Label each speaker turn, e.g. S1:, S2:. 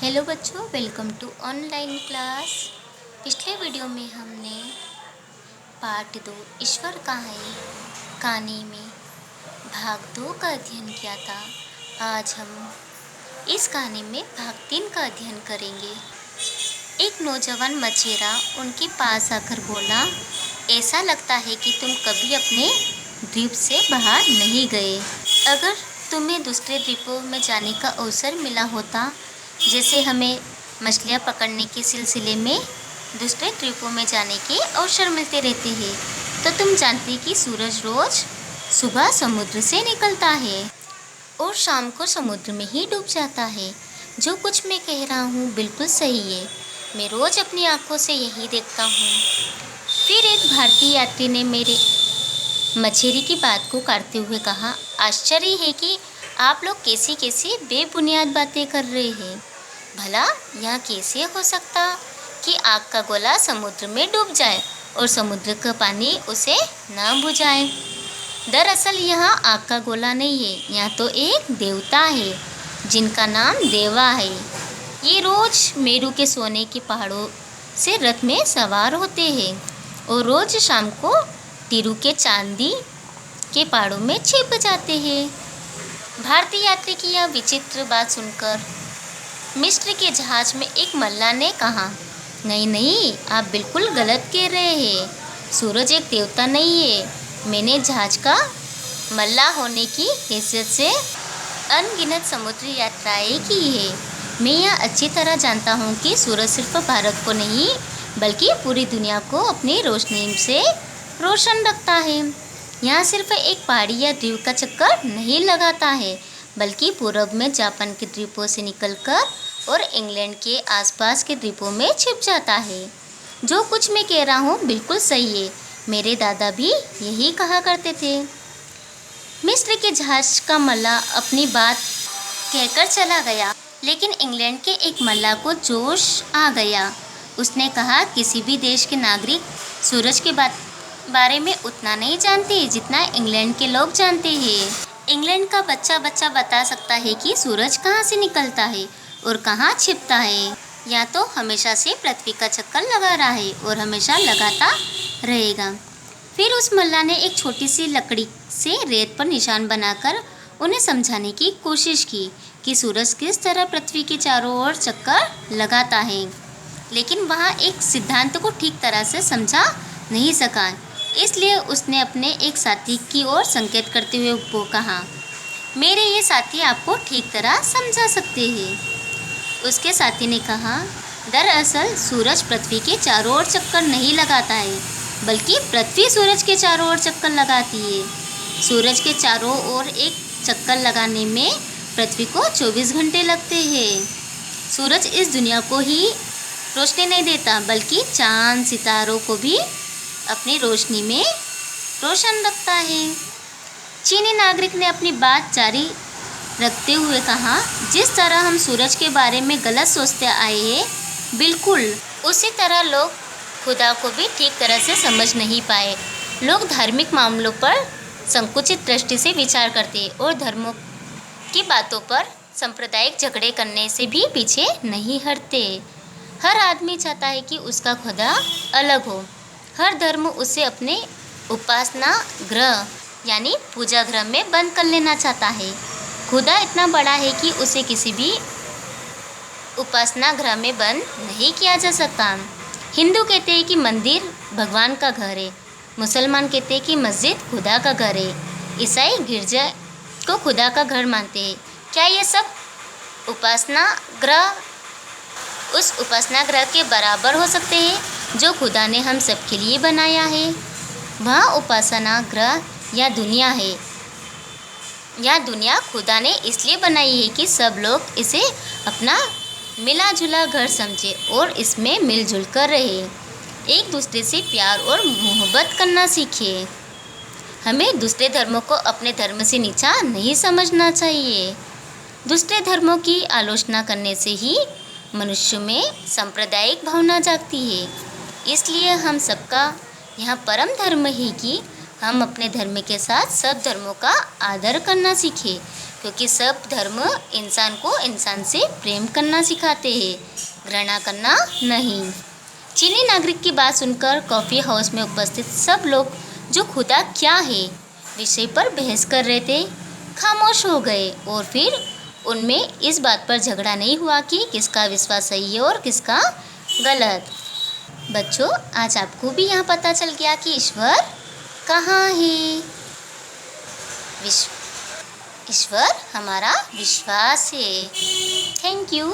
S1: Hello बच्चों, welcome to online class. पिछले video में हमने पार्ट 2 ईश्वर का है कहानी में भाग 2 का अध्ययन किया था। आज हम इस कहानी में भाग 3 का अध्ययन करेंगे। एक नौजवान मछेरा उनके पास आकर बोला, ऐसा लगता है कि तुम कभी अपने द्वीप से बाहर नहीं गए। अगर तुम्हें दूसरे द्वीपों में जाने का अवसर मिला होता, जैसे हमें मछलियाँ पकड़ने के सिलसिले में दूसरे द्वीपों में जाने के अवसर मिलते रहते हैं, तो तुम जानते कि सूरज रोज़ सुबह समुद्र से निकलता है और शाम को समुद्र में ही डूब जाता है। जो कुछ मैं कह रहा हूँ बिल्कुल सही है। मैं रोज़ अपनी आँखों से यही देखता हूँ। फिर एक भारतीय यात्री ने मेरे मछेरे की बात को काटते हुए कहा, आश्चर्य है कि आप लोग कैसी कैसी बेबुनियाद बातें कर रहे हैं। भला यह कैसे हो सकता कि आग का गोला समुद्र में डूब जाए और समुद्र का पानी उसे न बुझाए। दरअसल यहाँ आग का गोला नहीं है, यहाँ तो एक देवता है जिनका नाम देवा है। ये रोज़ मेरू के सोने के पहाड़ों से रथ में सवार होते हैं और रोज़ शाम को तिरु के चांदी के पहाड़ों में छिप जाते हैं। भारतीय यात्री की यह विचित्र बात सुनकर मिस्र के जहाज में एक मल्ला ने कहा, नहीं नहीं, आप बिल्कुल गलत कह रहे हैं। सूरज एक देवता नहीं है। मैंने जहाज का मल्ला होने की हैसियत से अनगिनत समुद्री यात्राएं की है। मैं यह अच्छी तरह जानता हूँ कि सूरज सिर्फ भारत को नहीं बल्कि पूरी दुनिया को अपनी रोशनी से रोशन रखता है। यहाँ सिर्फ एक पहाड़ी या द्वीप का चक्कर नहीं लगाता है, बल्कि पूर्व में जापान के द्वीपों से निकलकर और इंग्लैंड के आसपास के द्वीपों में छिप जाता है। जो कुछ मैं कह रहा हूँ बिल्कुल सही है। मेरे दादा भी यही कहा करते थे। मिस्र के जहाज का मल्ला अपनी बात कहकर चला गया, लेकिन इंग्लैंड के एक मल्ला को जोश आ गया। उसने कहा, किसी भी देश के नागरिक सूरज के बारे में उतना नहीं जानते जितना इंग्लैंड के लोग जानते हैं। इंग्लैंड का बच्चा बच्चा बता सकता है कि सूरज कहाँ से निकलता है और कहाँ छिपता है। या तो हमेशा से पृथ्वी का चक्कर लगा रहा है और हमेशा लगाता रहेगा। फिर उस मल्ला ने एक छोटी सी लकड़ी से रेत पर निशान बनाकर उन्हें समझाने की कोशिश की कि सूरज किस तरह पृथ्वी के चारों ओर चक्कर लगाता है, लेकिन वहाँ एक सिद्धांत को ठीक तरह से समझा नहीं सका। इसलिए उसने अपने एक साथी की ओर संकेत करते हुए वो कहा, मेरे ये साथी आपको ठीक तरह समझा सकते हैं। उसके साथी ने कहा, दरअसल सूरज पृथ्वी के चारों ओर चक्कर नहीं लगाता है, बल्कि पृथ्वी सूरज के चारों ओर चक्कर लगाती है। सूरज के चारों ओर एक चक्कर लगाने में पृथ्वी को 24 घंटे लगते हैं। सूरज इस दुनिया को ही रोशनी नहीं देता, बल्कि चांद सितारों को भी अपनी रोशनी में रोशन रखता है। चीनी नागरिक ने अपनी बात जारी रखते हुए कहा, जिस तरह हम सूरज के बारे में गलत सोचते आए हैं, बिल्कुल उसी तरह लोग खुदा को भी ठीक तरह से समझ नहीं पाए। लोग धार्मिक मामलों पर संकुचित दृष्टि से विचार करते और धर्मों की बातों पर सांप्रदायिक झगड़े करने से भी पीछे नहीं हटते। हर आदमी चाहता है कि उसका खुदा अलग हो। हर धर्म उसे अपने उपासना गृह यानी पूजा गृह में बंद कर लेना चाहता है। खुदा इतना बड़ा है कि उसे किसी भी उपासना गृह में बंद नहीं किया जा सकता। हिंदू कहते हैं कि मंदिर भगवान का घर है, मुसलमान कहते हैं कि मस्जिद खुदा का घर है, ईसाई गिरजा को खुदा का घर मानते हैं। क्या ये सब उपासना गृह उस उपासना गृह के बराबर हो सकते हैं जो खुदा ने हम सबके लिए बनाया है? वह उपासना गृह या दुनिया है। यह दुनिया खुदा ने इसलिए बनाई है कि सब लोग इसे अपना मिला जुला घर समझे और इसमें मिलजुल कर रहे, एक दूसरे से प्यार और मोहब्बत करना सीखे। हमें दूसरे धर्मों को अपने धर्म से नीचा नहीं समझना चाहिए। दूसरे धर्मों की आलोचना करने से ही मनुष्य में सांप्रदायिक भावना जागती है। इसलिए हम सबका यह परम धर्म है कि हम अपने धर्म के साथ सब धर्मों का आदर करना सीखें। क्योंकि सब धर्म इंसान को इंसान से प्रेम करना सिखाते हैं, घृणा करना नहीं। चीनी नागरिक की बात सुनकर कॉफ़ी हाउस में उपस्थित सब लोग जो खुदा क्या है विषय पर बहस कर रहे थे खामोश हो गए, और फिर उनमें इस बात पर झगड़ा नहीं हुआ कि किसका विश्वास सही है और किसका गलत। बच्चों, आज आपको भी यहाँ पता चल गया कि ईश्वर कहाँ है। ईश्वर हमारा विश्वास है। Thank you.